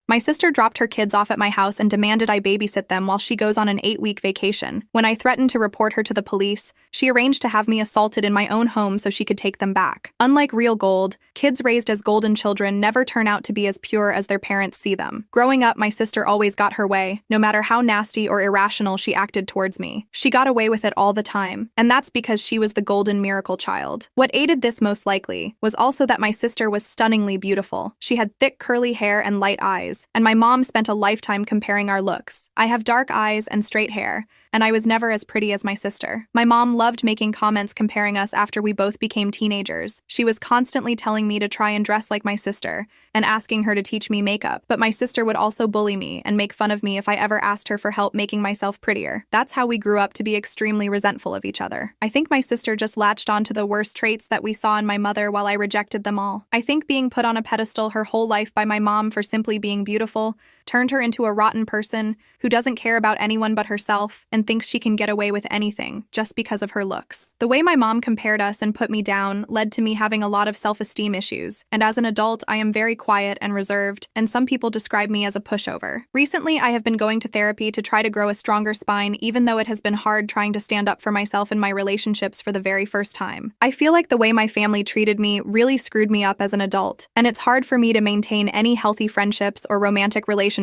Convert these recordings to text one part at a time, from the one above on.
My sister dropped her kids off at my house and demanded I babysit them while she goes on an 8-week vacation. When I threatened to report her to the police, she arranged to have me assaulted in my own home so she could take them back. Unlike real gold, kids raised as golden children never turn out to be as pure as their parents see them. Growing up, my sister always got her way, no matter how nasty or irrational she acted towards me. She got away with it all the time, and that's because she was the golden miracle child. What aided this most likely was also that my sister was stunningly beautiful. She had thick curly hair and light eyes, and my mom spent a lifetime comparing our looks. I have dark eyes and straight hair, and I was never as pretty as my sister. My mom loved making comments comparing us after we both became teenagers. She was constantly telling me to try and dress like my sister and asking her to teach me makeup, but my sister would also bully me and make fun of me if I ever asked her for help making myself prettier. That's how we grew up to be extremely resentful of each other. I think my sister just latched onto the worst traits that we saw in my mother while I rejected them all. I think being put on a pedestal her whole life by my mom for simply being beautiful turned her into a rotten person who doesn't care about anyone but herself and thinks she can get away with anything just because of her looks. The way my mom compared us and put me down led to me having a lot of self-esteem issues, and as an adult, I am very quiet and reserved, and some people describe me as a pushover. Recently, I have been going to therapy to try to grow a stronger spine, even though it has been hard trying to stand up for myself in my relationships for the very first time. I feel like the way my family treated me really screwed me up as an adult, and it's hard for me to maintain any healthy friendships or romantic relationships.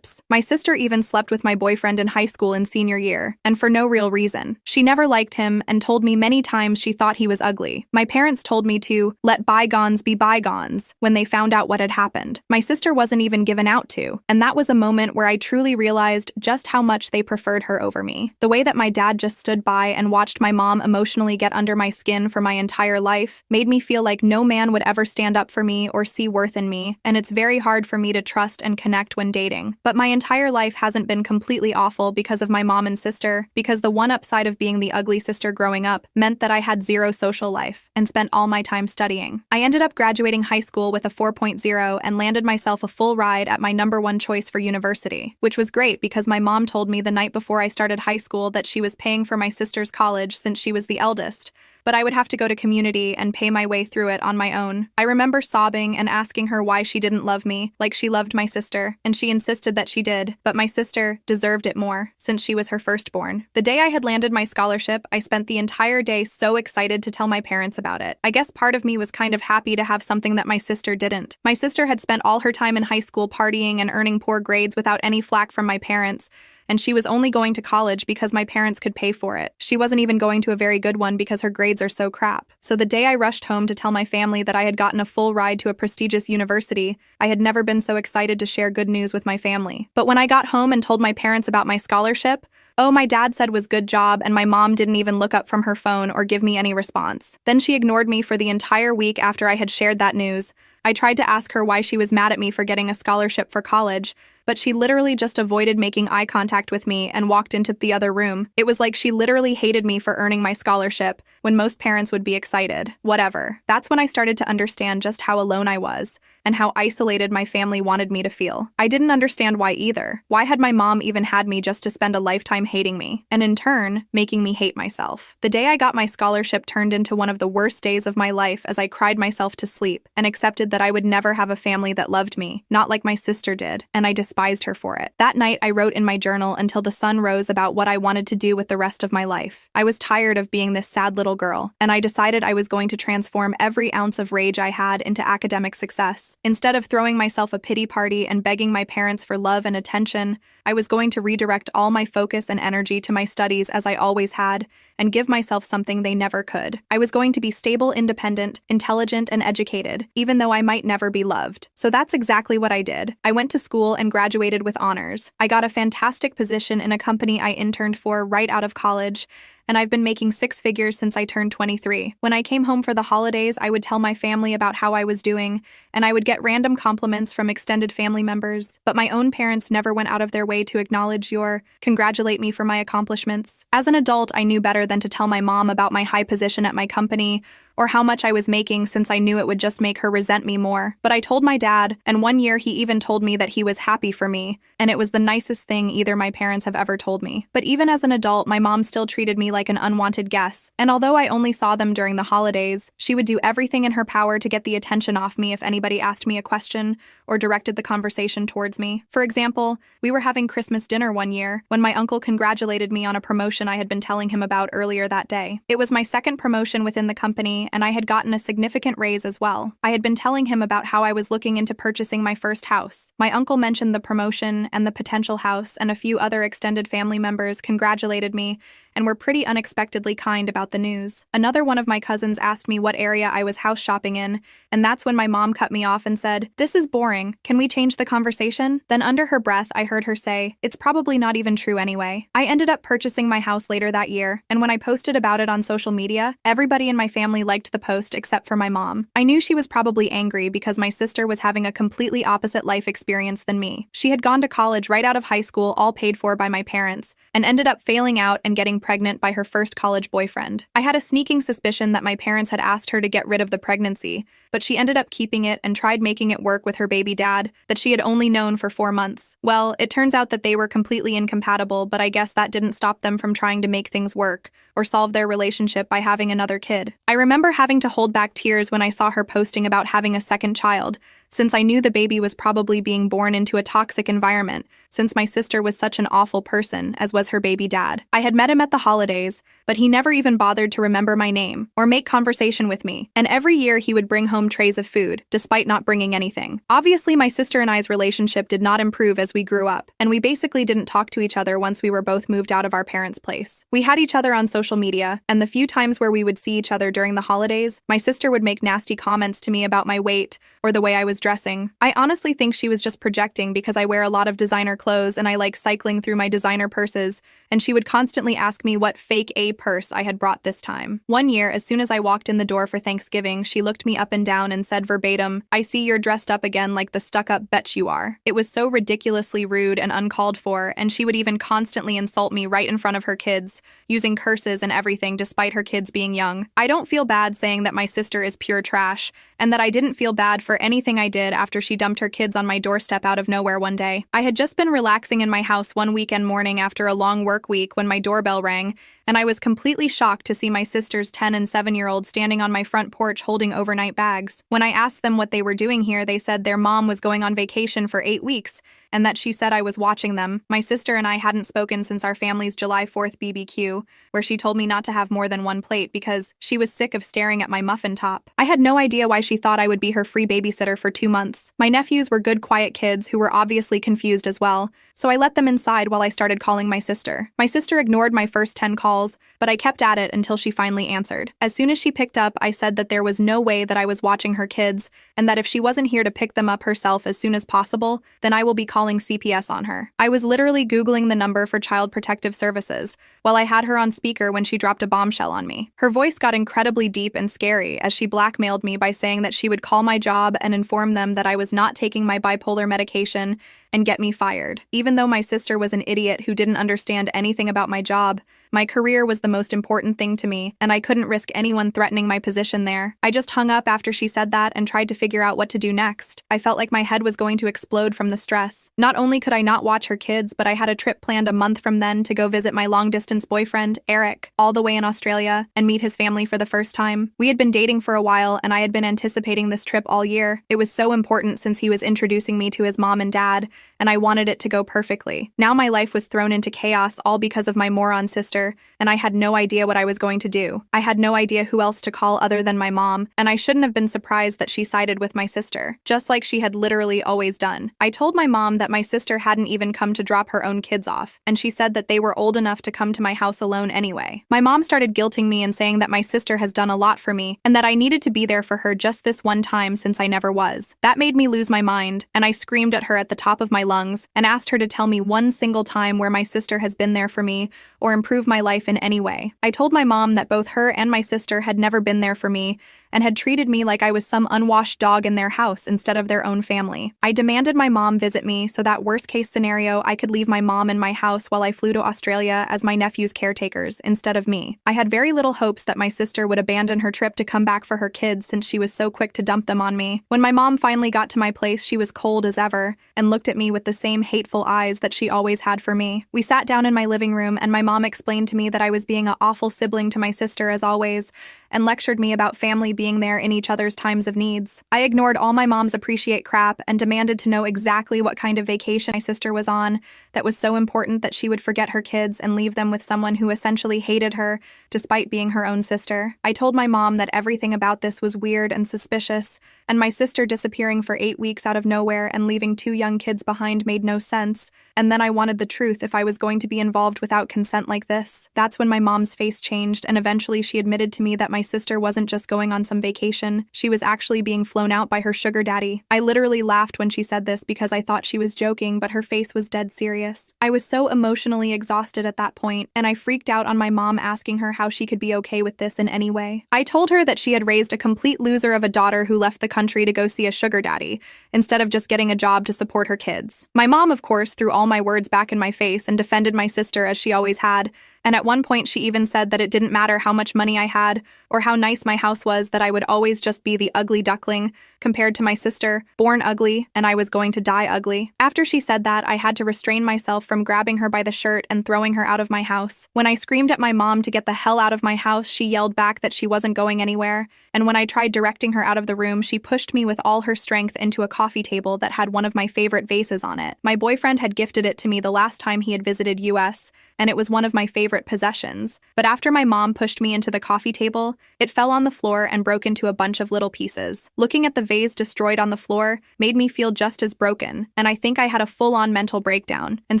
My sister even slept with my boyfriend in high school in senior year, and for no real reason. She never liked him and told me many times she thought he was ugly. My parents told me to let bygones be bygones when they found out what had happened. My sister wasn't even given out to, and that was a moment where I truly realized just how much they preferred her over me. The way that my dad just stood by and watched my mom emotionally get under my skin for my entire life made me feel like no man would ever stand up for me or see worth in me, and it's very hard for me to trust and connect when dating. But my entire life hasn't been completely awful because of my mom and sister, because the one upside of being the ugly sister growing up meant that I had zero social life and spent all my time studying. I ended up graduating high school with a 4.0 and landed myself a full ride at my #1 choice for university, which was great because my mom told me the night before I started high school that she was paying for my sister's college since she was the eldest, but I would have to go to community and pay my way through it on my own. I remember sobbing and asking her why she didn't love me like she loved my sister, and she insisted that she did, but my sister deserved it more since she was her firstborn. The day I had landed my scholarship, I spent the entire day so excited to tell my parents about it. I guess part of me was kind of happy to have something that my sister didn't. My sister had spent all her time in high school partying and earning poor grades without any flack from my parents, and she was only going to college because my parents could pay for it. She wasn't even going to a very good one because her grades are so crap. So the day I rushed home to tell my family that I had gotten a full ride to a prestigious university, I had never been so excited to share good news with my family. But when I got home and told my parents about my scholarship, oh, my dad said was good job, and my mom didn't even look up from her phone or give me any response. Then she ignored me for the entire week after I had shared that news. I tried to ask her why she was mad at me for getting a scholarship for college, but she literally just avoided making eye contact with me and walked into the other room. It was like she literally hated me for earning my scholarship when most parents would be excited. Whatever. That's when I started to understand just how alone I was and how isolated my family wanted me to feel. I didn't understand why either. Why had my mom even had me just to spend a lifetime hating me, and in turn, making me hate myself? The day I got my scholarship turned into one of the worst days of my life as I cried myself to sleep and accepted that I would never have a family that loved me, not like my sister did, and I despised her for it. That night, I wrote in my journal until the sun rose about what I wanted to do with the rest of my life. I was tired of being this sad little girl, and I decided I was going to transform every ounce of rage I had into academic success. Instead of throwing myself a pity party and begging my parents for love and attention, I was going to redirect all my focus and energy to my studies as I always had, and give myself something they never could. I was going to be stable, independent, intelligent, and educated, even though I might never be loved. So that's exactly what I did. I went to school and graduated with honors. I got a fantastic position in a company I interned for right out of college, and I've been making 6 figures since I turned 23. When I came home for the holidays, I would tell my family about how I was doing, and I would get random compliments from extended family members, but my own parents never went out of their way to acknowledge or congratulate me for my accomplishments. As an adult, I knew better than to tell my mom about my high position at my company, or how much I was making since I knew it would just make her resent me more. But I told my dad, and one year he even told me that he was happy for me, and it was the nicest thing either my parents have ever told me. But even as an adult, my mom still treated me like an unwanted guest, and although I only saw them during the holidays, she would do everything in her power to get the attention off me if anybody asked me a question or directed the conversation towards me. For example, we were having Christmas dinner one year when my uncle congratulated me on a promotion I had been telling him about earlier that day. It was my second promotion within the company, and I had gotten a significant raise as well. I had been telling him about how I was looking into purchasing my first house. My uncle mentioned the promotion and the potential house, and a few other extended family members congratulated me and were pretty unexpectedly kind about the news. Another one of my cousins asked me what area I was house shopping in, and that's when my mom cut me off and said, "This is boring. Can we change the conversation?" Then under her breath, I heard her say, "It's probably not even true anyway." I ended up purchasing my house later that year, and when I posted about it on social media, everybody in my family liked the post except for my mom. I knew she was probably angry because my sister was having a completely opposite life experience than me. She had gone to college right out of high school, all paid for by my parents, and ended up failing out and getting pregnant by her first college boyfriend. I had a sneaking suspicion that my parents had asked her to get rid of the pregnancy, but she ended up keeping it and tried making it work with her baby dad that she had only known for 4 months. Well, it turns out that they were completely incompatible, but I guess that didn't stop them from trying to make things work or solve their relationship by having another kid. I remember having to hold back tears when I saw her posting about having a second child, since I knew the baby was probably being born into a toxic environment, since my sister was such an awful person, as was her baby dad. I had met him at the holidays, but he never even bothered to remember my name or make conversation with me, and every year he would bring home trays of food, despite not bringing anything. Obviously, my sister and I's relationship did not improve as we grew up, and we basically didn't talk to each other once we were both moved out of our parents' place. We had each other on social media, and the few times where we would see each other during the holidays, my sister would make nasty comments to me about my weight or the way I was dressing. I honestly think she was just projecting because I wear a lot of designer clothes and I like cycling through my designer purses, and she would constantly ask me what fake A purse I had brought this time. One year, as soon as I walked in the door for Thanksgiving, she looked me up and down and said verbatim, "I see you're dressed up again like the stuck-up bitch you are." It was so ridiculously rude and uncalled for, and she would even constantly insult me right in front of her kids, using curses and everything despite her kids being young. I don't feel bad saying that my sister is pure trash, and that I didn't feel bad for anything I did after she dumped her kids on my doorstep out of nowhere one day. I had just been relaxing in my house one weekend morning after a long work week when my doorbell rang, and I was completely shocked to see my sister's 10- and 7-year-olds standing on my front porch holding overnight bags. When I asked them what they were doing here, they said their mom was going on vacation for 8 weeks, and that she said I was watching them. My sister and I hadn't spoken since our family's July 4th BBQ, where she told me not to have more than one plate because she was sick of staring at my muffin top. I had no idea why she thought I would be her free babysitter for 2 months. My nephews were good, quiet kids who were obviously confused as well, so I let them inside while I started calling my sister. My sister ignored my first 10 calls, but I kept at it until she finally answered. As soon as she picked up, I said that there was no way that I was watching her kids, and that if she wasn't here to pick them up herself as soon as possible, then I will be calling CPS on her. I was literally Googling the number for Child Protective Services while I had her on speaker when she dropped a bombshell on me. Her voice got incredibly deep and scary as she blackmailed me by saying that she would call my job and inform them that I was not taking my bipolar medication and get me fired. Even though my sister was an idiot who didn't understand anything about my job, my career was the most important thing to me, and I couldn't risk anyone threatening my position there. I just hung up after she said that and tried to figure out what to do next. I felt like my head was going to explode from the stress. Not only could I not watch her kids, but I had a trip planned a month from then to go visit my long-distance boyfriend, Eric, all the way in Australia, and meet his family for the first time. We had been dating for a while, and I had been anticipating this trip all year. It was so important since he was introducing me to his mom and dad, and I wanted it to go perfectly. Now my life was thrown into chaos all because of my moron sister, and I had no idea what I was going to do. I had no idea who else to call other than my mom, and I shouldn't have been surprised that she sided with my sister, just like she had literally always done. I told my mom that my sister hadn't even come to drop her own kids off, and she said that they were old enough to come to my house alone anyway. My mom started guilting me and saying that my sister has done a lot for me, and that I needed to be there for her just this one time since I never was. That made me lose my mind, and I screamed at her at the top of my lungs and asked her to tell me one single time where my sister has been there for me or improved my life in any way. I told my mom that both her and my sister had never been there for me, and had treated me like I was some unwashed dog in their house instead of their own family. I demanded my mom visit me so that worst-case scenario I could leave my mom in my house while I flew to Australia as my nephew's caretakers instead of me. I had very little hopes that my sister would abandon her trip to come back for her kids since she was so quick to dump them on me. When my mom finally got to my place, she was cold as ever and looked at me with the same hateful eyes that she always had for me. We sat down in my living room and my mom explained to me that I was being an awful sibling to my sister as always, and lectured me about family being there in each other's times of needs. I ignored all my mom's appreciate crap and demanded to know exactly what kind of vacation my sister was on that was so important that she would forget her kids and leave them with someone who essentially hated her despite being her own sister. I told my mom that everything about this was weird and suspicious, and my sister disappearing for 8 weeks out of nowhere and leaving 2 young kids behind made no sense. And then I wanted the truth if I was going to be involved without consent like this. That's when my mom's face changed, and eventually she admitted to me that my sister wasn't just going on some vacation, she was actually being flown out by her sugar daddy. I literally laughed when she said this because I thought she was joking, but her face was dead serious. I was so emotionally exhausted at that point, and I freaked out on my mom asking her how she could be okay with this in any way. I told her that she had raised a complete loser of a daughter who left the country to go see a sugar daddy, instead of just getting a job to support her kids. My mom, of course, threw all my words back in my face and defended my sister as she always had, and at one point she even said that it didn't matter how much money I had or how nice my house was, that I would always just be the ugly duckling compared to my sister, born ugly, and I was going to die ugly. After she said that, I had to restrain myself from grabbing her by the shirt and throwing her out of my house. When I screamed at my mom to get the hell out of my house, she yelled back that she wasn't going anywhere, and when I tried directing her out of the room, she pushed me with all her strength into a coffee table that had one of my favorite vases on it. My boyfriend had gifted it to me the last time he had visited US, and it was one of my favorite possessions. But after my mom pushed me into the coffee table, it fell on the floor and broke into a bunch of little pieces. Looking at the vase destroyed on the floor made me feel just as broken, and I think I had a full-on mental breakdown and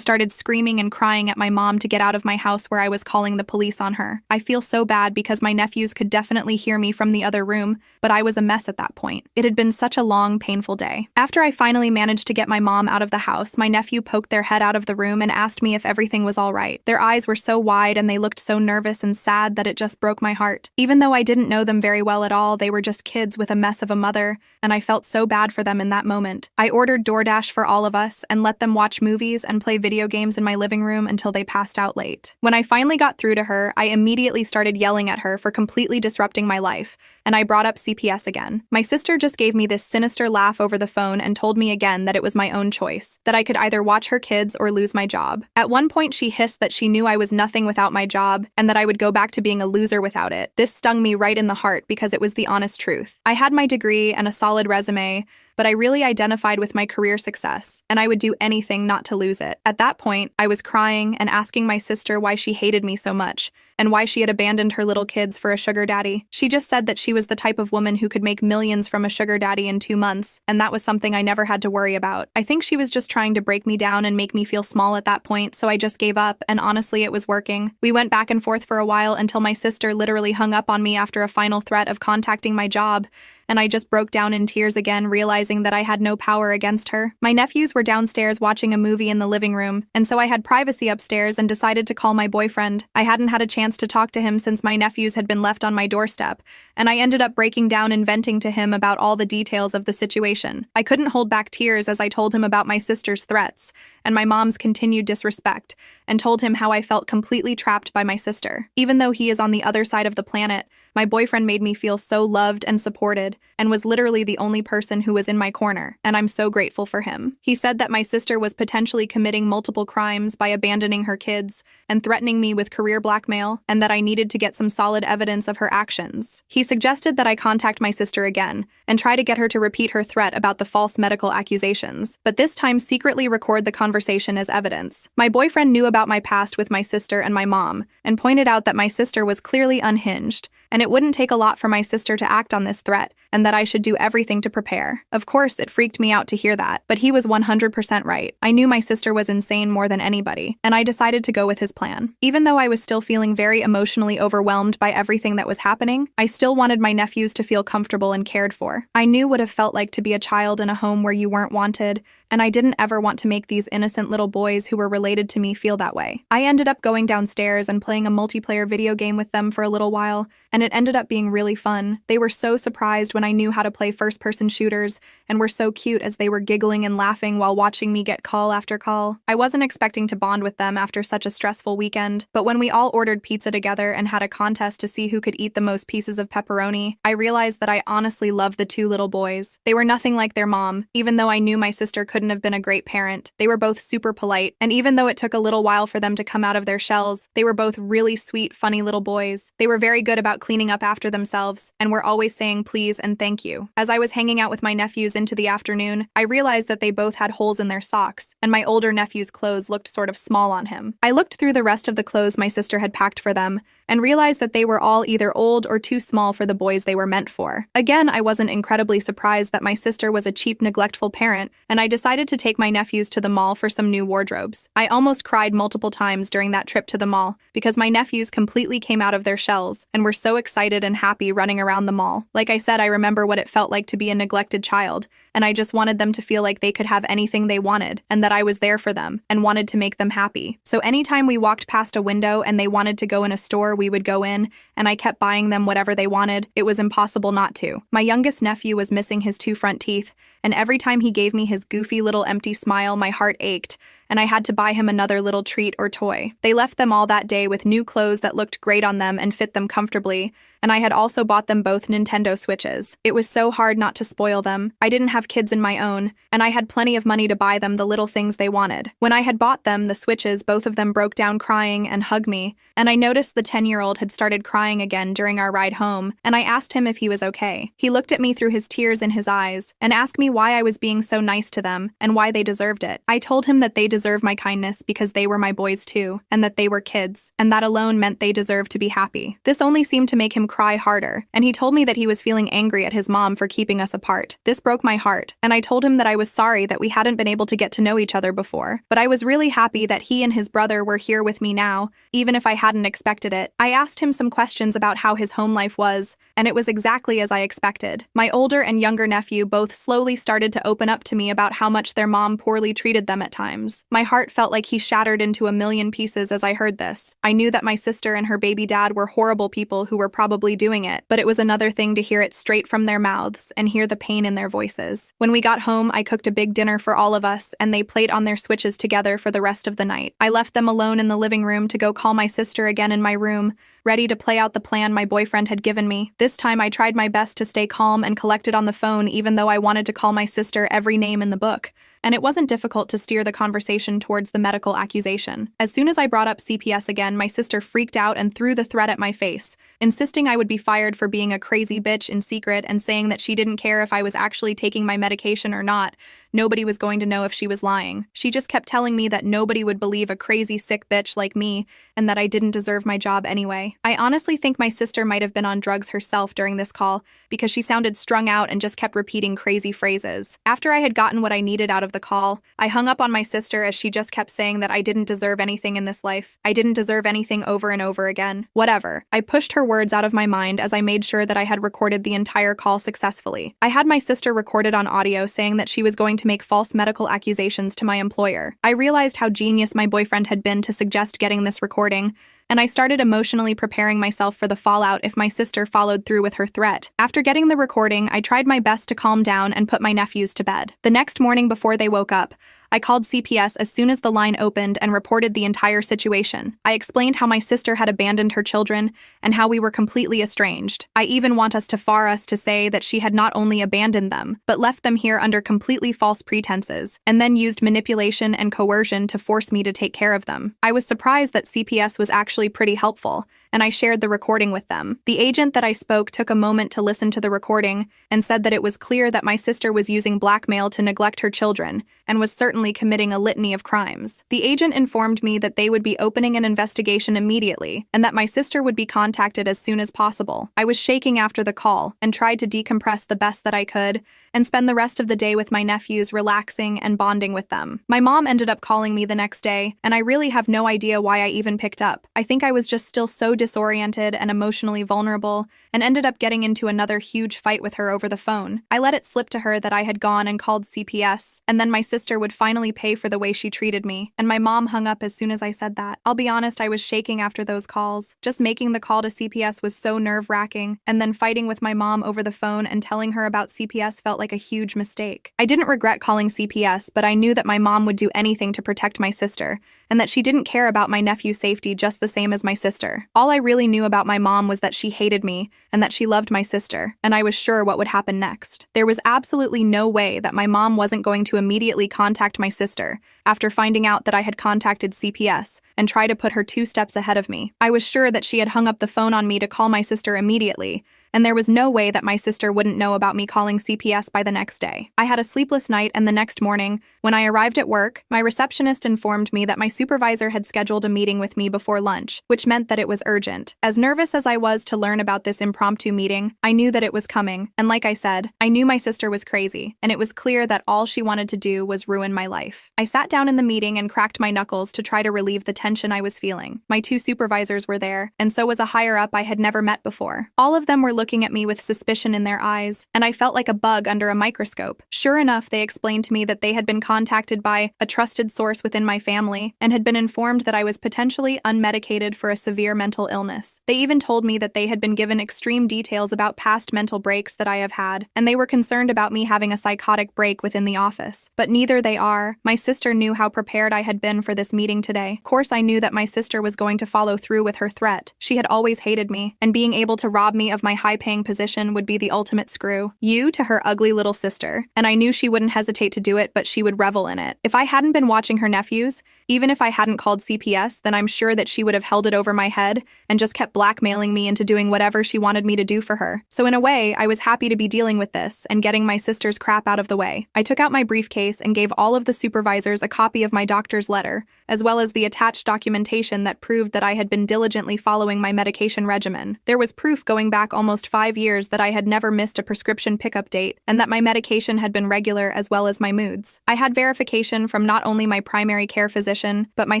started screaming and crying at my mom to get out of my house where I was calling the police on her. I feel so bad because my nephews could definitely hear me from the other room, but I was a mess at that point. It had been such a long, painful day. After I finally managed to get my mom out of the house, my nephew poked their head out of the room and asked me if everything was all right. Their eyes were so wide and they looked so nervous and sad that it just broke my heart. Even though I didn't know them very well at all, they were just kids with a mess of a mother, and I felt so bad for them in that moment. I ordered DoorDash for all of us and let them watch movies and play video games in my living room until they passed out late. When I finally got through to her, I immediately started yelling at her for completely disrupting my life, and I brought up CPS again. My sister just gave me this sinister laugh over the phone and told me again that it was my own choice, that I could either watch her kids or lose my job. At one point, she hissed that she knew I was nothing without my job and that I would go back to being a loser without it. This stung me right in the heart because it was the honest truth. I had my degree and a solid resume, but I really identified with my career success, and I would do anything not to lose it. At that point, I was crying and asking my sister why she hated me so much, and why she had abandoned her little kids for a sugar daddy. She just said that she was the type of woman who could make millions from a sugar daddy in 2 months, and that was something I never had to worry about. I think she was just trying to break me down and make me feel small at that point, so I just gave up, and honestly, it was working. We went back and forth for a while until my sister literally hung up on me after a final threat of contacting my job, and I just broke down in tears again, realizing that I had no power against her. My nephews were downstairs watching a movie in the living room, and so I had privacy upstairs and decided to call my boyfriend. I hadn't had a chance to talk to him since my nephews had been left on my doorstep, and I ended up breaking down and venting to him about all the details of the situation. I couldn't hold back tears as I told him about my sister's threats and my mom's continued disrespect, and told him how I felt completely trapped by my sister. Even though he is on the other side of the planet, my boyfriend made me feel so loved and supported, and was literally the only person who was in my corner, and I'm so grateful for him. He said that my sister was potentially committing multiple crimes by abandoning her kids and threatening me with career blackmail, and that I needed to get some solid evidence of her actions. He suggested that I contact my sister again and try to get her to repeat her threat about the false medical accusations, but this time secretly record the conversation as evidence. My boyfriend knew about my past with my sister and my mom, and pointed out that my sister was clearly unhinged, and it wouldn't take a lot for my sister to act on this threat, and that I should do everything to prepare. Of course, it freaked me out to hear that, but he was 100% right. I knew my sister was insane more than anybody, and I decided to go with his plan. Even though I was still feeling very emotionally overwhelmed by everything that was happening, I still wanted my nephews to feel comfortable and cared for. I knew what it felt like to be a child in a home where you weren't wanted, and I didn't ever want to make these innocent little boys who were related to me feel that way. I ended up going downstairs and playing a multiplayer video game with them for a little while, and it ended up being really fun. They were so surprised when I knew how to play first-person shooters, and were so cute as they were giggling and laughing while watching me get call after call. I wasn't expecting to bond with them after such a stressful weekend, but when we all ordered pizza together and had a contest to see who could eat the most pieces of pepperoni, I realized that I honestly loved the two little boys. They were nothing like their mom, even though I knew my sister couldn't have been a great parent. They were both super polite, and even though it took a little while for them to come out of their shells, they were both really sweet, funny little boys. They were very good about cleaning up after themselves, and were always saying please and thank you. As I was hanging out with my nephews into the afternoon, I realized that they both had holes in their socks, and my older nephew's clothes looked sort of small on him. I looked through the rest of the clothes my sister had packed for them, and realized that they were all either old or too small for the boys they were meant for. Again, I wasn't incredibly surprised that my sister was a cheap, neglectful parent, and I decided to take my nephews to the mall for some new wardrobes. I almost cried multiple times during that trip to the mall, because my nephews completely came out of their shells, and were so excited and happy running around the mall. Like I said, I remember what it felt like to be a neglected child, and I just wanted them to feel like they could have anything they wanted, and that I was there for them, and wanted to make them happy. So anytime we walked past a window and they wanted to go in a store, we would go in, and I kept buying them whatever they wanted. It was impossible not to. My youngest nephew was missing his 2 front teeth, and every time he gave me his goofy little empty smile, my heart ached, and I had to buy him another little treat or toy. They left them all that day with new clothes that looked great on them and fit them comfortably, and I had also bought them both Nintendo Switches. It was so hard not to spoil them. I didn't have kids in my own, and I had plenty of money to buy them the little things they wanted. When I had bought them the Switches, both of them broke down crying and hugged me, and I noticed the 10-year-old had started crying again during our ride home, and I asked him if he was okay. He looked at me through his tears in his eyes, and asked me why I was being so nice to them, and why they deserved it. I told him that they deserved my kindness because they were my boys too, and that they were kids, and that alone meant they deserved to be happy. This only seemed to make him cry harder, and he told me that he was feeling angry at his mom for keeping us apart. This broke my heart, and I told him that I was sorry that we hadn't been able to get to know each other before, but I was really happy that he and his brother were here with me now, even if I hadn't expected it. I asked him some questions about how his home life was, and it was exactly as I expected. My older and younger nephew both slowly started to open up to me about how much their mom poorly treated them at times. My heart felt like he shattered into a million pieces as I heard this. I knew that my sister and her baby dad were horrible people who were probably doing it, but it was another thing to hear it straight from their mouths and hear the pain in their voices. When we got home, I cooked a big dinner for all of us, and they played on their Switches together for the rest of the night. I left them alone in the living room to go call my sister again in my room, ready to play out the plan my boyfriend had given me. This time I tried my best to stay calm and collected on the phone, even though I wanted to call my sister every name in the book. And it wasn't difficult to steer the conversation towards the medical accusation. As soon as I brought up CPS again, my sister freaked out and threw the threat at my face, insisting I would be fired for being a crazy bitch in secret, and saying that she didn't care if I was actually taking my medication or not. Nobody was going to know if she was lying. She just kept telling me that nobody would believe a crazy, sick bitch like me, and that I didn't deserve my job anyway. I honestly think my sister might have been on drugs herself during this call, because she sounded strung out and just kept repeating crazy phrases. After I had gotten what I needed out of the call, I hung up on my sister as she just kept saying that I didn't deserve anything in this life. I didn't deserve anything over and over again. Whatever. I pushed her words out of my mind as I made sure that I had recorded the entire call successfully. I had my sister recorded on audio saying that she was going to make false medical accusations to my employer. I realized how genius my boyfriend had been to suggest getting this recording, and I started emotionally preparing myself for the fallout if my sister followed through with her threat. After getting the recording, I tried my best to calm down and put my nephews to bed. The next morning before they woke up, I called CPS as soon as the line opened and reported the entire situation. I explained how my sister had abandoned her children and how we were completely estranged. I even want us to say that she had not only abandoned them, but left them here under completely false pretenses, and then used manipulation and coercion to force me to take care of them. I was surprised that CPS was actually pretty helpful, and I shared the recording with them. The agent that I spoke took a moment to listen to the recording and said that it was clear that my sister was using blackmail to neglect her children and was certainly committing a litany of crimes. The agent informed me that they would be opening an investigation immediately and that my sister would be contacted as soon as possible. I was shaking after the call and tried to decompress the best that I could and spend the rest of the day with my nephews, relaxing and bonding with them. My mom ended up calling me the next day, and I really have no idea why I even picked up. I think I was just still so disoriented and emotionally vulnerable, and ended up getting into another huge fight with her over the phone. I let it slip to her that I had gone and called CPS, and then my sister would finally pay for the way she treated me, and my mom hung up as soon as I said that. I'll be honest, I was shaking after those calls. Just making the call to CPS was so nerve-wracking, and then fighting with my mom over the phone and telling her about CPS felt like a huge mistake. I didn't regret calling CPS, but I knew that my mom would do anything to protect my sister, and that she didn't care about my nephew's safety just the same as my sister. All I really knew about my mom was that she hated me and that she loved my sister, and I was sure what would happen next. There was absolutely no way that my mom wasn't going to immediately contact my sister after finding out that I had contacted CPS and try to put her 2 steps ahead of me. I was sure that she had hung up the phone on me to call my sister immediately, and there was no way that my sister wouldn't know about me calling CPS by the next day. I had a sleepless night, and the next morning, when I arrived at work, my receptionist informed me that my supervisor had scheduled a meeting with me before lunch, which meant that it was urgent. As nervous as I was to learn about this impromptu meeting, I knew that it was coming, and like I said, I knew my sister was crazy, and it was clear that all she wanted to do was ruin my life. I sat down in the meeting and cracked my knuckles to try to relieve the tension I was feeling. My 2 supervisors were there, and so was a higher-up I had never met before. All of them were looking at me with suspicion in their eyes, and I felt like a bug under a microscope. Sure enough, they explained to me that they had been contacted by a trusted source within my family and had been informed that I was potentially unmedicated for a severe mental illness. They even told me that they had been given extreme details about past mental breaks that I have had, and they were concerned about me having a psychotic break within the office. But neither they are. My sister knew how prepared I had been for this meeting today. Of course, I knew that my sister was going to follow through with her threat. She had always hated me, and being able to rob me of my high-paying position would be the ultimate screw. You to her ugly little sister. And I knew she wouldn't hesitate to do it, but she would revel in it. If I hadn't been watching her nephews, even if I hadn't called CPS, then I'm sure that she would have held it over my head and just kept blackmailing me into doing whatever she wanted me to do for her. So in a way, I was happy to be dealing with this and getting my sister's crap out of the way. I took out my briefcase and gave all of the supervisors a copy of my doctor's letter, as well as the attached documentation that proved that I had been diligently following my medication regimen. There was proof going back almost 5 years that I had never missed a prescription pickup date and that my medication had been regular as well as my moods. I had verification from not only my primary care physician, but my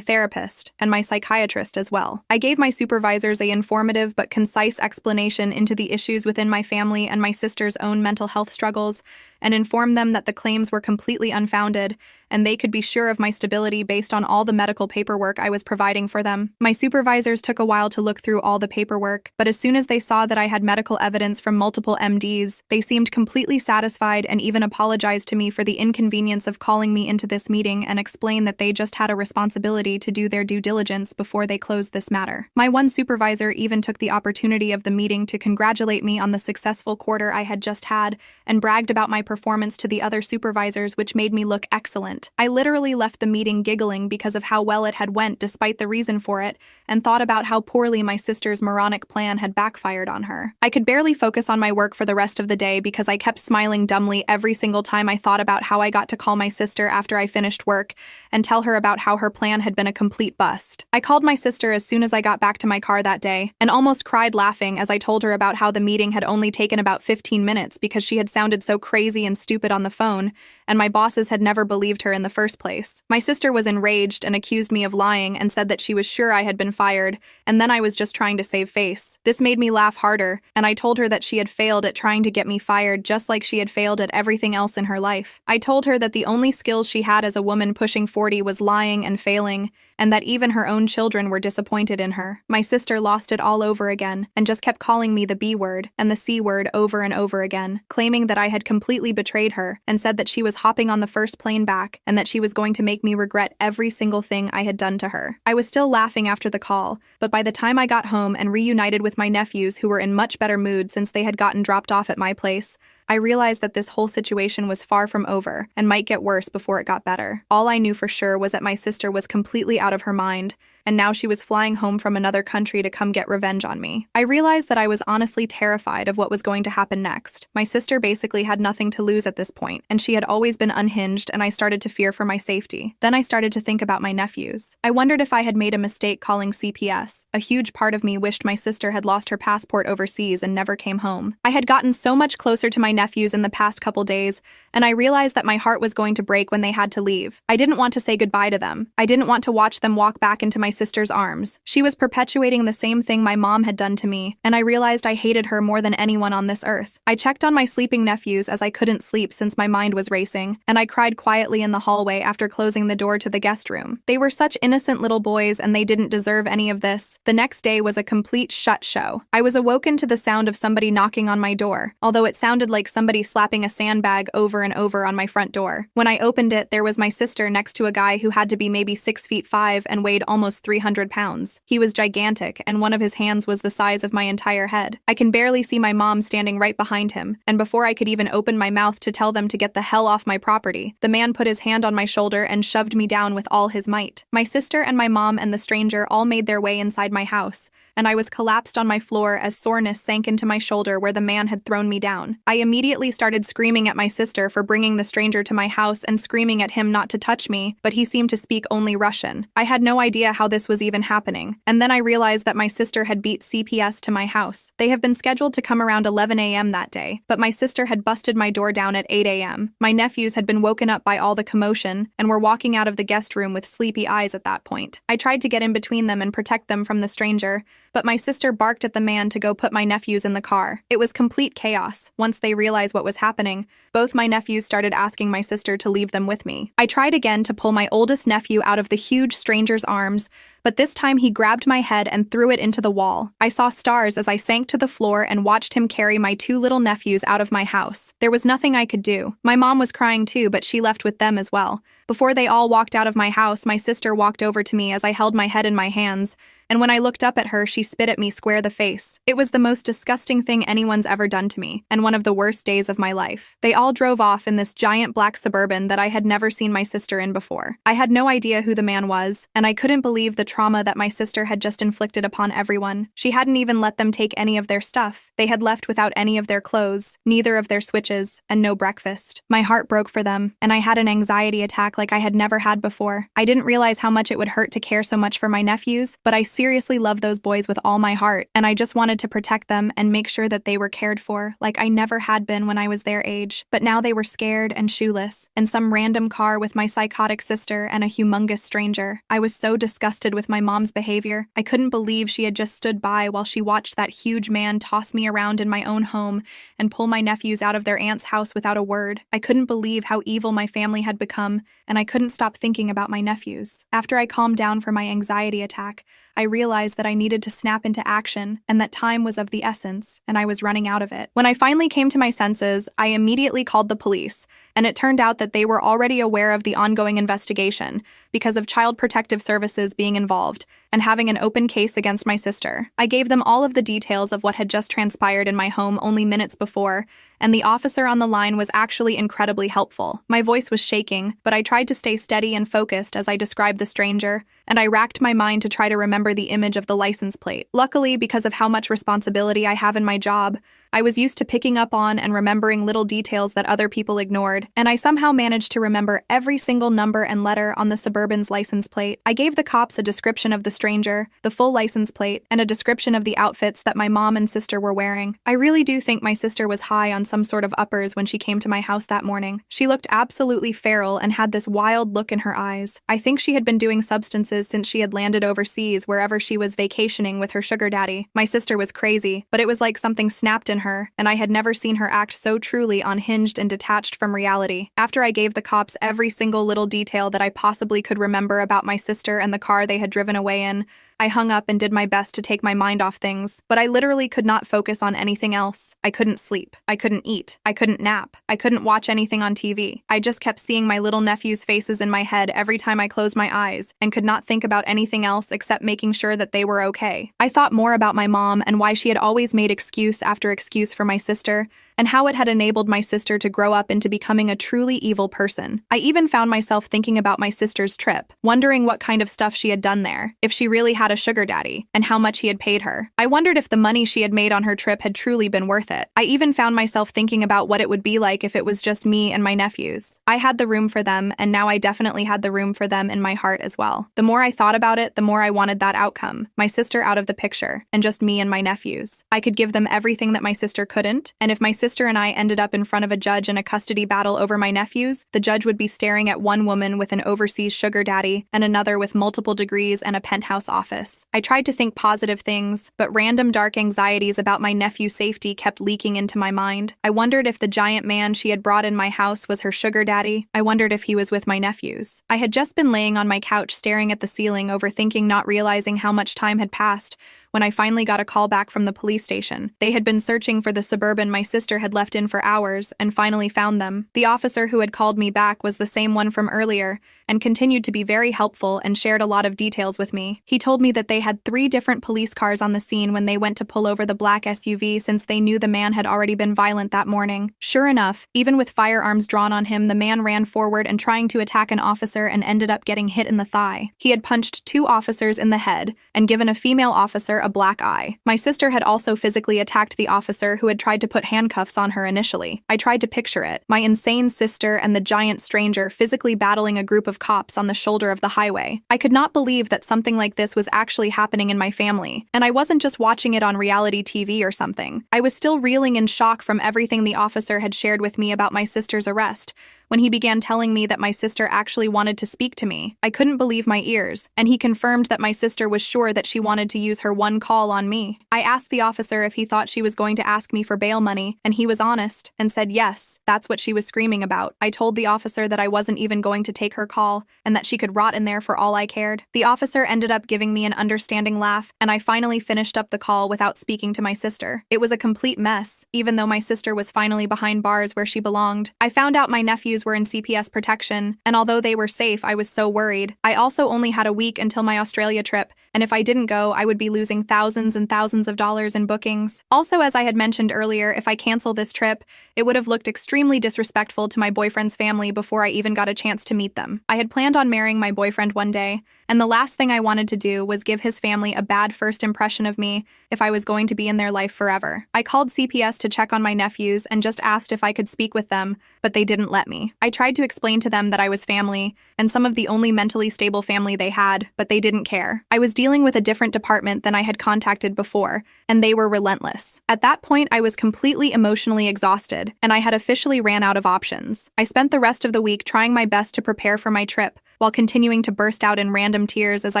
therapist and my psychiatrist as well. I gave my supervisors an informative but concise explanation into the issues within my family and my sister's own mental health struggles, and informed them that the claims were completely unfounded and they could be sure of my stability based on all the medical paperwork I was providing for them. My supervisors took a while to look through all the paperwork, but as soon as they saw that I had medical evidence from multiple MDs, they seemed completely satisfied and even apologized to me for the inconvenience of calling me into this meeting and explained that they just had a responsibility to do their due diligence before they closed this matter. My one supervisor even took the opportunity of the meeting to congratulate me on the successful quarter I had just had and bragged about my performance to the other supervisors, which made me look excellent. I literally left the meeting giggling because of how well it had went despite the reason for it, and thought about how poorly my sister's moronic plan had backfired on her. I could barely focus on my work for the rest of the day because I kept smiling dumbly every single time I thought about how I got to call my sister after I finished work and tell her about how her plan had been a complete bust. I called my sister as soon as I got back to my car that day and almost cried laughing as I told her about how the meeting had only taken about 15 minutes because she had sounded so crazy and stupid on the phone, and my bosses had never believed her in the first place. My sister was enraged and accused me of lying and said that she was sure I had been fired, and then I was just trying to save face. This made me laugh harder, and I told her that she had failed at trying to get me fired just like she had failed at everything else in her life. I told her that the only skills she had as a woman pushing 40 was lying and failing, and that even her own children were disappointed in her. My sister lost it all over again and just kept calling me the B word and the C word over and over again, claiming that I had completely betrayed her and said that she was hopping on the first plane back and that she was going to make me regret every single thing I had done to her. I was still laughing after the call, but by the time I got home and reunited with my nephews who were in much better mood since they had gotten dropped off at my place, I realized that this whole situation was far from over and might get worse before it got better. All I knew for sure was that my sister was completely out of her mind and now she was flying home from another country to come get revenge on me. I realized that I was honestly terrified of what was going to happen next. My sister basically had nothing to lose at this point, and she had always been unhinged, and I started to fear for my safety. Then I started to think about my nephews. I wondered if I had made a mistake calling CPS. A huge part of me wished my sister had lost her passport overseas and never came home. I had gotten so much closer to my nephews in the past couple days, and I realized that my heart was going to break when they had to leave. I didn't want to say goodbye to them. I didn't want to watch them walk back into my sister's arms. She was perpetuating the same thing my mom had done to me, and I realized I hated her more than anyone on this earth. I checked on my sleeping nephews as I couldn't sleep since my mind was racing, and I cried quietly in the hallway after closing the door to the guest room. They were such innocent little boys, and they didn't deserve any of this. The next day was a complete shit show. I was awoken to the sound of somebody knocking on my door, although it sounded like somebody slapping a sandbag over and over on my front door. When I opened it, there was my sister next to a guy who had to be maybe 6'5" and weighed almost 300 pounds. He was gigantic, and one of his hands was the size of my entire head. I can barely see my mom standing right behind him, and before I could even open my mouth to tell them to get the hell off my property, the man put his hand on my shoulder and shoved me down with all his might. My sister and my mom and the stranger all made their way inside my house, and I was collapsed on my floor as soreness sank into my shoulder where the man had thrown me down. I immediately started screaming at my sister for bringing the stranger to my house and screaming at him not to touch me, but he seemed to speak only Russian. I had no idea how this was even happening, and then I realized that my sister had beat CPS to my house. They have been scheduled to come around 11 a.m. that day, but my sister had busted my door down at 8 a.m. My nephews had been woken up by all the commotion and were walking out of the guest room with sleepy eyes at that point. I tried to get in between them and protect them from the stranger, but my sister barked at the man to go put my nephews in the car. It was complete chaos. Once they realized what was happening, both my nephews started asking my sister to leave them with me. I tried again to pull my oldest nephew out of the huge stranger's arms, but this time he grabbed my head and threw it into the wall. I saw stars as I sank to the floor and watched him carry my two little nephews out of my house. There was nothing I could do. My mom was crying too, but she left with them as well. Before they all walked out of my house, my sister walked over to me as I held my head in my hands, and when I looked up at her, she spit at me square the face. It was the most disgusting thing anyone's ever done to me, and one of the worst days of my life. They all drove off in this giant black Suburban that I had never seen my sister in before. I had no idea who the man was, and I couldn't believe the trauma that my sister had just inflicted upon everyone. She hadn't even let them take any of their stuff. They had left without any of their clothes, neither of their switches, and no breakfast. My heart broke for them, and I had an anxiety attack like I had never had before. I didn't realize how much it would hurt to care so much for my nephews, but I seriously love those boys with all my heart, and I just wanted to protect them and make sure that they were cared for, like I never had been when I was their age. But now they were scared and shoeless, in some random car with my psychotic sister and a humongous stranger. I was so disgusted with my mom's behavior. I couldn't believe she had just stood by while she watched that huge man toss me around in my own home and pull my nephews out of their aunt's house without a word. I couldn't believe how evil my family had become, and I couldn't stop thinking about my nephews. After I calmed down from my anxiety attack, I realized that I needed to snap into action and that time was of the essence, and I was running out of it. When I finally came to my senses, I immediately called the police, and it turned out that they were already aware of the ongoing investigation because of Child Protective Services being involved and having an open case against my sister. I gave them all of the details of what had just transpired in my home only minutes before, and the officer on the line was actually incredibly helpful. My voice was shaking, but I tried to stay steady and focused as I described the stranger, and I racked my mind to try to remember the image of the license plate. Luckily, because of how much responsibility I have in my job, I was used to picking up on and remembering little details that other people ignored, and I somehow managed to remember every single number and letter on the Suburban's license plate. I gave the cops a description of the stranger, the full license plate, and a description of the outfits that my mom and sister were wearing. I really do think my sister was high on some sort of uppers when she came to my house that morning. She looked absolutely feral and had this wild look in her eyes. I think she had been doing substances since she had landed overseas wherever she was vacationing with her sugar daddy. My sister was crazy, but it was like something snapped in her, and I had never seen her act so truly unhinged and detached from reality. After I gave the cops every single little detail that I possibly could remember about my sister and the car they had driven away in, I hung up and did my best to take my mind off things, but I literally could not focus on anything else. I couldn't sleep. I couldn't eat. I couldn't nap. I couldn't watch anything on TV. I just kept seeing my little nephew's faces in my head every time I closed my eyes and could not think about anything else except making sure that they were okay. I thought more about my mom and why she had always made excuse after excuse for my sister, and how it had enabled my sister to grow up into becoming a truly evil person. I even found myself thinking about my sister's trip, wondering what kind of stuff she had done there, if she really had a sugar daddy, and how much he had paid her. I wondered if the money she had made on her trip had truly been worth it. I even found myself thinking about what it would be like if it was just me and my nephews. I had the room for them, and now I definitely had the room for them in my heart as well. The more I thought about it, the more I wanted that outcome, my sister out of the picture, and just me and my nephews. I could give them everything that my sister couldn't, and if my sister and I ended up in front of a judge in a custody battle over my nephews, the judge would be staring at one woman with an overseas sugar daddy and another with multiple degrees and a penthouse office. I tried to think positive things, but random dark anxieties about my nephew's safety kept leaking into my mind. I wondered if the giant man she had brought in my house was her sugar daddy. I wondered if he was with my nephews. I had just been laying on my couch staring at the ceiling, overthinking, not realizing how much time had passed, when I finally got a call back from the police station. They had been searching for the Suburban my sister had left in for hours and finally found them. The officer who had called me back was the same one from earlier and continued to be very helpful and shared a lot of details with me. He told me that they had 3 different police cars on the scene when they went to pull over the black SUV, since they knew the man had already been violent that morning. Sure enough, even with firearms drawn on him, the man ran forward and trying to attack an officer and ended up getting hit in the thigh. He had punched 2 officers in the head and given a female officer a black eye. My sister had also physically attacked the officer who had tried to put handcuffs on her initially. I tried to picture it, my insane sister and the giant stranger physically battling a group of cops on the shoulder of the highway. I could not believe that something like this was actually happening in my family, and I wasn't just watching it on reality TV or something. I was still reeling in shock from everything the officer had shared with me about my sister's arrest, when he began telling me that my sister actually wanted to speak to me. I couldn't believe my ears, and he confirmed that my sister was sure that she wanted to use her one call on me. I asked the officer if he thought she was going to ask me for bail money, and he was honest and said yes, that's what she was screaming about. I told the officer that I wasn't even going to take her call and that she could rot in there for all I cared. The officer ended up giving me an understanding laugh, and I finally finished up the call without speaking to my sister. It was a complete mess, even though my sister was finally behind bars where she belonged. I found out my nephews were in CPS protection, and although they were safe, I was so worried. I also only had a week until my Australia trip, and if I didn't go, I would be losing thousands and thousands of dollars in bookings. Also, as I had mentioned earlier, if I cancel this trip, it would have looked extremely disrespectful to my boyfriend's family before I even got a chance to meet them. I had planned on marrying my boyfriend one day, and the last thing I wanted to do was give his family a bad first impression of me if I was going to be in their life forever. I called CPS to check on my nephews and just asked if I could speak with them, but they didn't let me. I tried to explain to them that I was family, and some of the only mentally stable family they had, but they didn't care. I was dealing with a different department than I had contacted before, and they were relentless. At that point, I was completely emotionally exhausted, and I had officially ran out of options. I spent the rest of the week trying my best to prepare for my trip, while continuing to burst out in random tears as I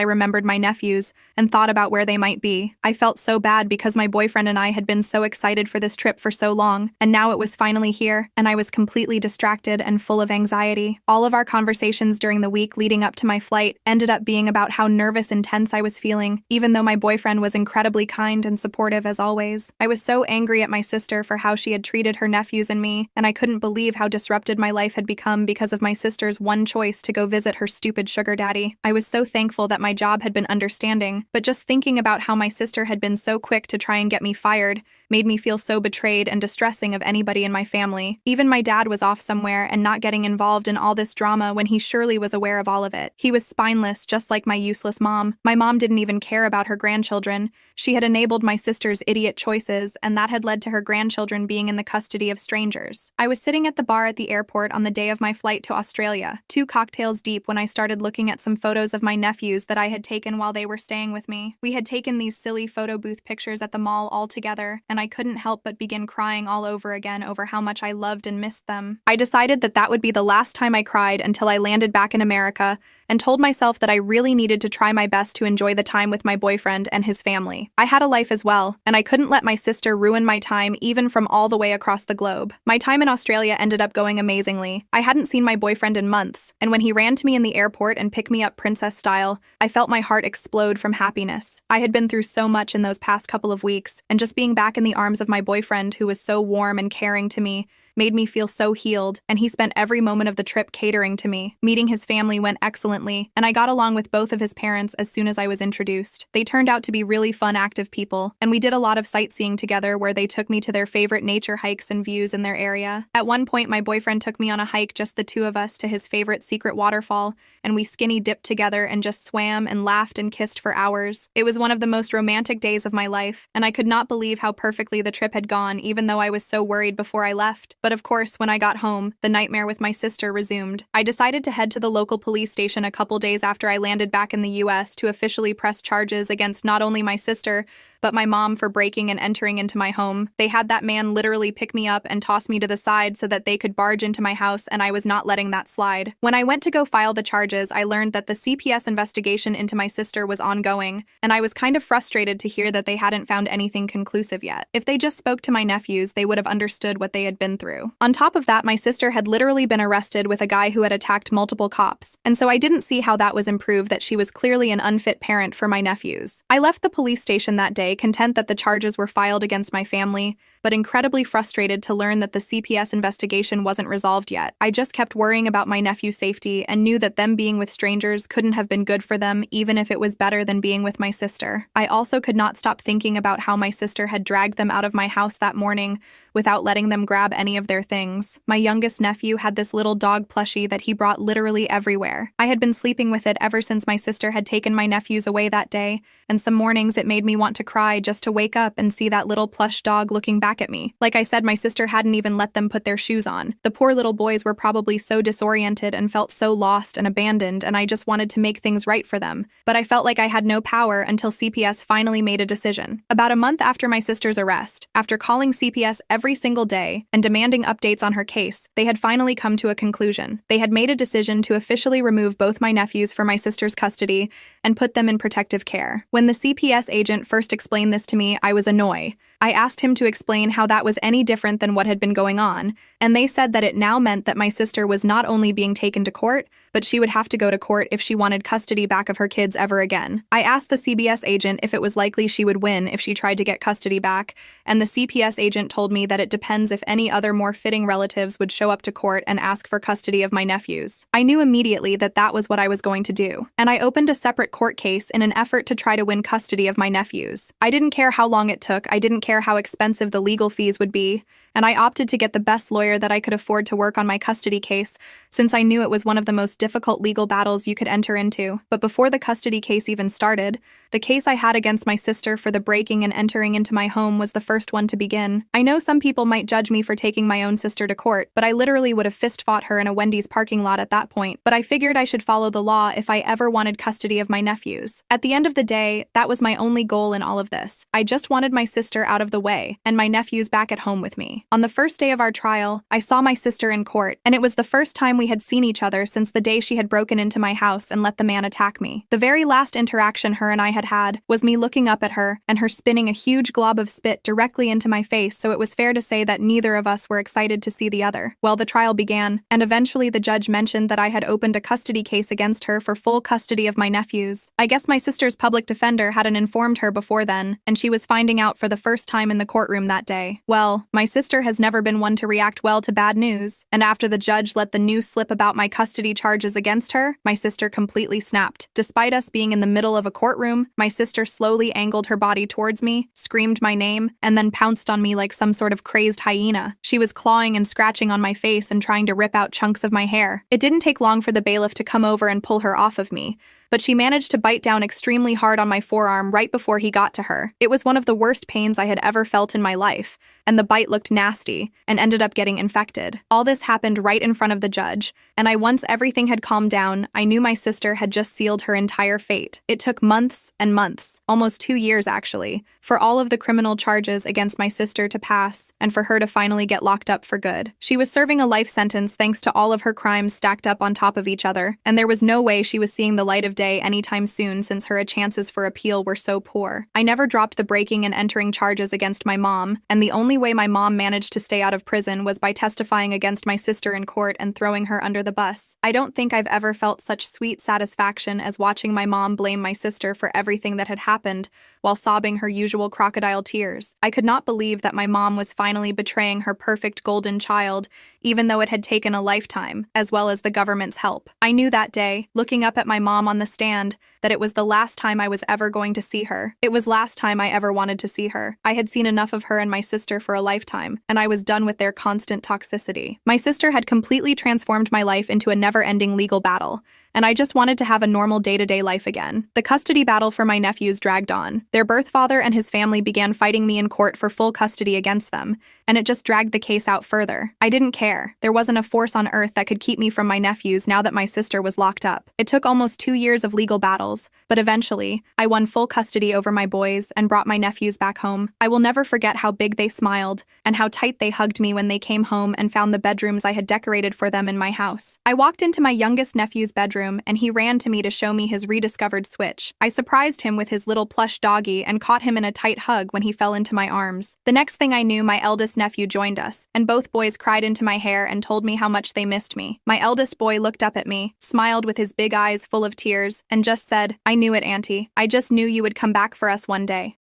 remembered my nephews and thought about where they might be. I felt so bad because my boyfriend and I had been so excited for this trip for so long, and now it was finally here, and I was completely distracted and full of anxiety. All of our conversations during the week leading up to my flight ended up being about how nervous and tense I was feeling, even though my boyfriend was incredibly kind and supportive as always. I was so angry at my sister for how she had treated her nephews and me, and I couldn't believe how disrupted my life had become because of my sister's one choice to go visit her stupid sugar daddy. I was so thankful that my job had been understanding, but just thinking about how my sister had been so quick to try and get me fired made me feel so betrayed and distressing of anybody in my family. Even my dad was off somewhere and not getting involved in all this drama when he surely was aware of all of it. He was spineless, just like my useless mom. My mom didn't even care about her grandchildren. She had enabled my sister's idiot choices, and that had led to her grandchildren being in the custody of strangers. I was sitting at the bar at the airport on the day of my flight to Australia, 2 cocktails deep, when I started looking at some photos of my nephews that I had taken while they were staying with me. We had taken these silly photo booth pictures at the mall all together, and I couldn't help but begin crying all over again over how much I loved and missed them. I decided that that would be the last time I cried until I landed back in America, and told myself that I really needed to try my best to enjoy the time with my boyfriend and his family. I had a life as well, and I couldn't let my sister ruin my time even from all the way across the globe. My time in Australia ended up going amazingly. I hadn't seen my boyfriend in months, and when he ran to me in the airport and picked me up princess style, I felt my heart explode from happiness. I had been through so much in those past couple of weeks, and just being back in the arms of my boyfriend, who was so warm and caring to me, made me feel so healed, and he spent every moment of the trip catering to me. Meeting his family went excellently, and I got along with both of his parents as soon as I was introduced. They turned out to be really fun, active people, and we did a lot of sightseeing together where they took me to their favorite nature hikes and views in their area. At one point, my boyfriend took me on a hike, just the two of us, to his favorite secret waterfall, and we skinny dipped together and just swam and laughed and kissed for hours. It was one of the most romantic days of my life, and I could not believe how perfectly the trip had gone, even though I was so worried before I left. But of course, when I got home, the nightmare with my sister resumed. I decided to head to the local police station a couple days after I landed back in the US to officially press charges against not only my sister, but my mom for breaking and entering into my home. They had that man literally pick me up and toss me to the side so that they could barge into my house, and I was not letting that slide. When I went to go file the charges, I learned that the CPS investigation into my sister was ongoing, and I was kind of frustrated to hear that they hadn't found anything conclusive yet. If they just spoke to my nephews, they would have understood what they had been through. On top of that, my sister had literally been arrested with a guy who had attacked multiple cops, and so I didn't see how that was improved that she was clearly an unfit parent for my nephews. I left the police station that day, content that the charges were filed against my family, but incredibly frustrated to learn that the CPS investigation wasn't resolved yet. I just kept worrying about my nephew's safety and knew that them being with strangers couldn't have been good for them, even if it was better than being with my sister. I also could not stop thinking about how my sister had dragged them out of my house that morning without letting them grab any of their things. My youngest nephew had this little dog plushie that he brought literally everywhere. I had been sleeping with it ever since my sister had taken my nephews away that day, and some mornings it made me want to cry just to wake up and see that little plush dog looking back at me. Like I said, my sister hadn't even let them put their shoes on. The poor little boys were probably so disoriented and felt so lost and abandoned, and I just wanted to make things right for them. But I felt like I had no power until CPS finally made a decision. About a month after my sister's arrest, after calling CPS every single day and demanding updates on her case, they had finally come to a conclusion. They had made a decision to officially remove both my nephews from my sister's custody and put them in protective care. When the CPS agent first explained this to me, I was annoyed. I asked him to explain how that was any different than what had been going on, and they said that it now meant that my sister was not only being taken to court, but she would have to go to court if she wanted custody back of her kids ever again. I asked the CPS agent if it was likely she would win if she tried to get custody back, and the CPS agent told me that it depends if any other more fitting relatives would show up to court and ask for custody of my nephews. I knew immediately that that was what I was going to do, and I opened a separate court case in an effort to try to win custody of my nephews. I didn't care how long it took, I didn't care how expensive the legal fees would be, and I opted to get the best lawyer that I could afford to work on my custody case, since I knew it was one of the most difficult legal battles you could enter into. But before the custody case even started, the case I had against my sister for the breaking and entering into my home was the first one to begin. I know some people might judge me for taking my own sister to court, but I literally would have fist-fought her in a Wendy's parking lot at that point. But I figured I should follow the law if I ever wanted custody of my nephews. At the end of the day, that was my only goal in all of this. I just wanted my sister out of the way, and my nephews back at home with me. On the first day of our trial, I saw my sister in court, and it was the first time we had seen each other since the day she had broken into my house and let the man attack me. The very last interaction her and I had was me looking up at her and her spinning a huge glob of spit directly into my face, so it was fair to say that neither of us were excited to see the other. Well, the trial began, and eventually the judge mentioned that I had opened a custody case against her for full custody of my nephews. I guess my sister's public defender hadn't informed her before then, and she was finding out for the first time in the courtroom that day. Well, my sister has never been one to react well to bad news, and after the judge let the news slip about my custody charges against her, my sister completely snapped. Despite us being in the middle of a courtroom, my sister slowly angled her body towards me, screamed my name, and then pounced on me like some sort of crazed hyena. She was clawing and scratching on my face and trying to rip out chunks of my hair. It didn't take long for the bailiff to come over and pull her off of me, but she managed to bite down extremely hard on my forearm right before he got to her. It was one of the worst pains I had ever felt in my life, and the bite looked nasty and ended up getting infected. All this happened right in front of the judge, and once everything had calmed down, I knew my sister had just sealed her entire fate. It took months and months, almost 2 years actually, for all of the criminal charges against my sister to pass and for her to finally get locked up for good. She was serving a life sentence thanks to all of her crimes stacked up on top of each other, and there was no way she was seeing the light of day anytime soon since her chances for appeal were so poor. I never dropped the breaking and entering charges against my mom, and the only way my mom managed to stay out of prison was by testifying against my sister in court and throwing her under the bus. I don't think I've ever felt such sweet satisfaction as watching my mom blame my sister for everything that had happened while sobbing her usual crocodile tears. I could not believe that my mom was finally betraying her perfect golden child, even though it had taken a lifetime, as well as the government's help. I knew that day, looking up at my mom on the stand, that it was the last time I was ever going to see her. It was last time I ever wanted to see her. I had seen enough of her and my sister for a lifetime, and I was done with their constant toxicity. My sister had completely transformed my life into a never-ending legal battle, and I just wanted to have a normal day-to-day life again. The custody battle for my nephews dragged on. Their birth father and his family began fighting me in court for full custody against them, and it just dragged the case out further. I didn't care. There wasn't a force on earth that could keep me from my nephews now that my sister was locked up. It took almost 2 years of legal battles, but eventually, I won full custody over my boys and brought my nephews back home. I will never forget how big they smiled and how tight they hugged me when they came home and found the bedrooms I had decorated for them in my house. I walked into my youngest nephew's bedroom, and he ran to me to show me his rediscovered Switch. I surprised him with his little plush doggy and caught him in a tight hug when he fell into my arms. The next thing I knew, my eldest nephew joined us, and both boys cried into my hair and told me how much they missed me. My eldest boy looked up at me, smiled with his big eyes full of tears, and just said, "I knew it, Auntie. I just knew you would come back for us one day."